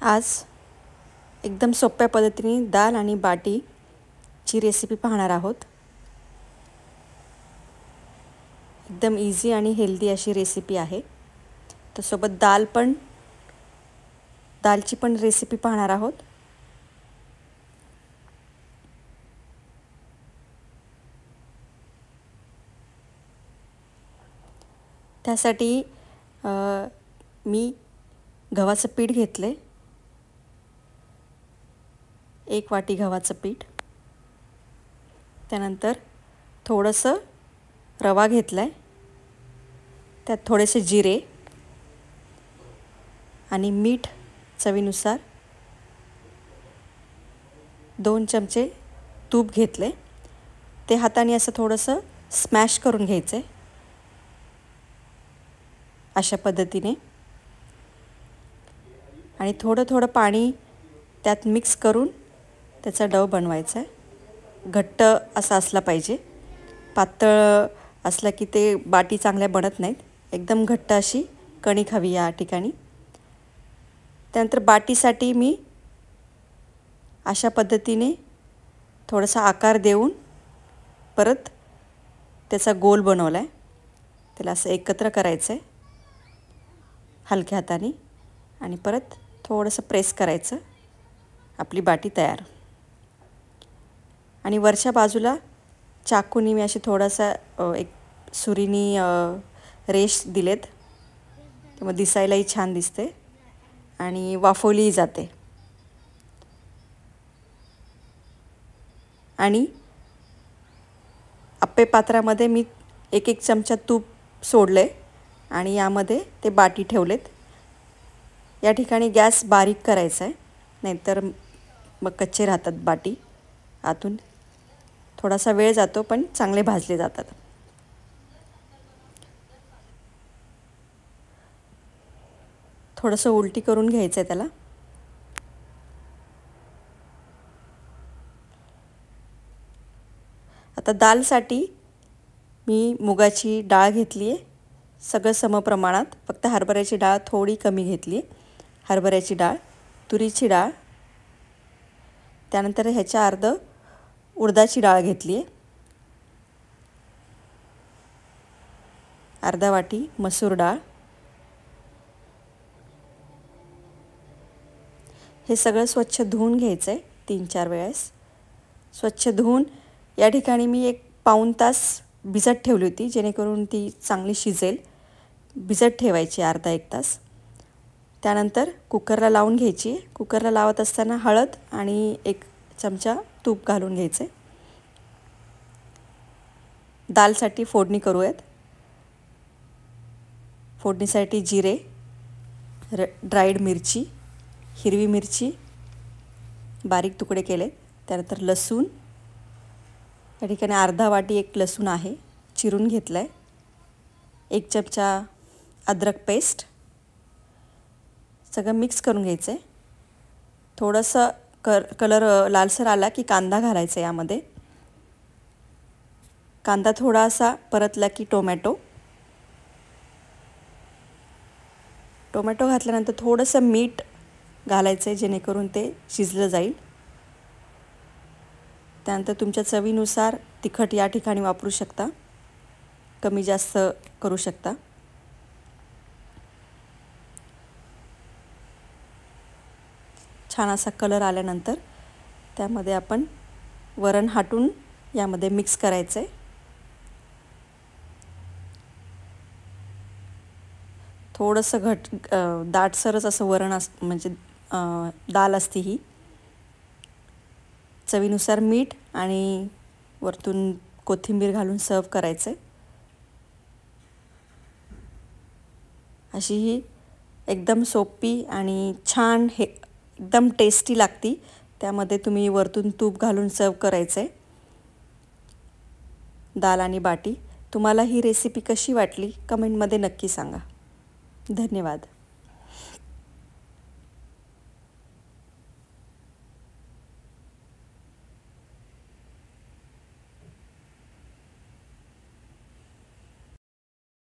आज एकदम सोप्या पद्धतीने दाल आणि बाटीची रेसिपी पाहणार आहोत। एकदम इझी आणि हेल्दी अशी रेसिपी आहे। तर सोबत दालची पण रेसिपी पाहणार आहोत। त्यासाठी मी गव्हाचं पीठ घेतले, 1 वाटी गव्हाचं पीठ। त्यानंतर थोडंसं रवा घेतलाय, त्यात थोडेसे जिरे आणि मीठ चवीनुसार, 2 चमचे तूप घेतले। ते हाताने असं थोडंसं स्मॅश करून घ्यायचे अशा पद्धतीने, आणि थोडं पाणी त्यात मिक्स करून त्याचा डो बनवायचा आहे। घट्ट असा असला पाहिजे, पातळ असला की ते बाटी चांगल्या बनत नाहीत। एकदम घट्ट अशी कणिक हवी या ठिकाणी। त्यानंतर बाटीसाठी मी अशा पद्धतीने थोडासा आकार देऊन परत त्याचा गोल बनवला आहे। त्याला असं एकत्र करायचं आहे हलक्या हाताने, आणि परत थोडंसं प्रेस करायचं, आपली बाटी तयार। आणि वरच्या बाजूला चाकूनी मी अशी थोडासा एक सुरीनी रेष दिलेत, त्यामुळे दिसायलाही छान दिसते आणि वाफवलीही जाते। आणि आप्पे पात्रामध्ये मी 1 चमचा तूप सोडले आणि यामध्ये ते बाटी ठेवलेत। या ठिकाणी गॅस बारीक करायचा आहे, नाहीतर मग कच्चे राहतात बाटी आतून। थोडासा वेळ जातो पण चांगले भाजले जातात। थोडंसं उलटी करून घ्यायचं आहे त्याला। आता दालसाठी मी मुगाची डाळ घेतली आहे, सगळं समप्रमाणात, फक्त हरभऱ्याची डाळ थोडी कमी घेतली आहे। हरभऱ्याची डाळ, तुरीची डाळ, त्यानंतर ह्याच्या अर्ध उडदाची डाळ घेतली आहे, अर्धा वाटी मसूर डाळ। हे सगळं स्वच्छ धुवून घ्यायचं आहे 3-4 वेळेस। स्वच्छ धुवून या ठिकाणी मी 1 पाऊण तास भिजत ठेवली होती, जेणेकरून ती चांगली शिजेल। भिजत ठेवायची अर्धा 1 तास। त्यानंतर कुकरला लावून घ्यायची। कुकरला लावत असताना हळद आणि 1 चमचा तूप घालून घ्यायचे। दालसाठी फोडणी करूयात। फोडणीसाठी जिरे, ड्राईड मिरची, हिरवी मिरची बारीक तुकडे केले, त्यानंतर लसूण, या ठिकाणी अर्धा वाटी 1 लसूण आहे, चिरून घेतला आहे। 1 चमचा अद्रक पेस्ट, सगळं मिक्स करून घ्यायचं आहे। थोडंसं कलर लालसर आला की कांदा घालायचा यामध्ये। कांदा थोडासा परतला की टोमॅटो घातल्यानंतर थोडंसं मीठ घालायचं आहे, जेणेकरून ते शिजलं जाईल। त्यानंतर तुमच्या चवीनुसार तिखट या ठिकाणी वापरू शकता, कमी जास्त करू शकता। छान असा कलर आल्यानंतर त्यामध्ये आपण वरण हाटून यामध्ये मिक्स करायचं आहे। थोडंसं दाटसरच असं वरण म्हणजे दाल असते ही। चवीनुसार मीठ आणि वरतून कोथिंबीर घालून सर्व करायचं आहे। अशी ही एकदम सोपी आणि छान एकदम टेस्टी लागती। त्यामध्ये तुम्ही वरतून तूप घालून सर्व करायचं आहे दाल आणि बाटी। तुम्हाला ही रेसिपी कशी वाटली कमेंटमध्ये नक्की सांगा। धन्यवाद।